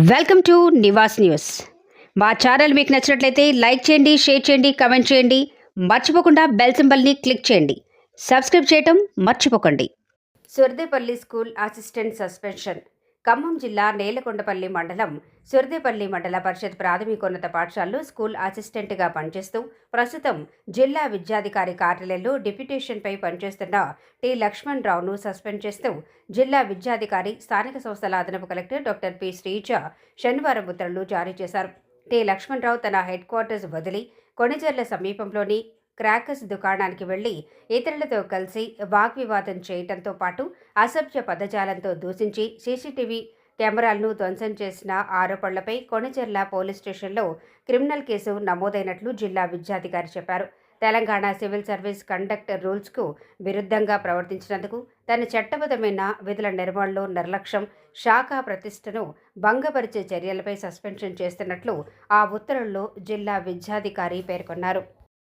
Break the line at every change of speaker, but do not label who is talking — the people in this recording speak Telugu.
Welcome to Nivas news. మా ఛానల్ మీకు నచ్చినట్లయితే లైక్ చేయండి, షేర్ చేయండి, కామెంట్ చేయండి. మర్చిపోకుండా బెల్ సింబల్ని క్లిక్ చేయండి. సబ్స్క్రైబ్ చేయటం మర్చిపోకండి. సుర్దేపల్లి స్కూల్ అసిస్టెంట్ సస్పెన్షన్. ఖమ్మం జిల్లా నేలకొండపల్లి మండలం సుర్దేపల్లి మండల పరిషత్ ప్రాథమికోన్నత పాఠశాలలో స్కూల్ అసిస్టెంట్గా పనిచేస్తూ ప్రస్తుతం జిల్లా విద్యాధికారి కార్యాలయంలో డిప్యూటేషన్పై పనిచేస్తున్న టి లక్ష్మణ్ రావును సస్పెండ్ చేస్తూ జిల్లా విద్యాధికారి స్థానిక సంస్థల అదనపు కలెక్టర్ డాక్టర్ పి శ్రీజ శనివారం ఉత్తర్వులు జారీ చేశారు. టి లక్ష్మణ్ రావు తన హెడ్ క్వార్టర్స్ వదిలి కొణిజర్ల సమీపంలోని క్రాకర్స్ దుకాణానికి వెళ్లి ఇతరులతో కలిసి వాగ్వివాదం చేయడంతో పాటు అసభ్య పదజాలంతో దూషించి సీసీటీవీ కెమెరాలను ధ్వంసం చేసిన ఆరోపణలపై కొణిజర్ల పోలీస్ స్టేషన్లో క్రిమినల్ కేసు నమోదైనట్లు జిల్లా విద్యాధికారి చెప్పారు. తెలంగాణ సివిల్ సర్వీస్ కండక్ట్ రూల్స్కు విరుద్ధంగా ప్రవర్తించినందుకు తన చట్టబద్ధమైన విధుల నిర్వహణలో నిర్లక్ష్యం, శాఖ ప్రతిష్టను భంగపరిచే చర్యలపై సస్పెన్షన్ చేస్తున్నట్లు ఆ ఉత్తర్వుల్లో జిల్లా విద్యాధికారి పేర్కొన్నారు.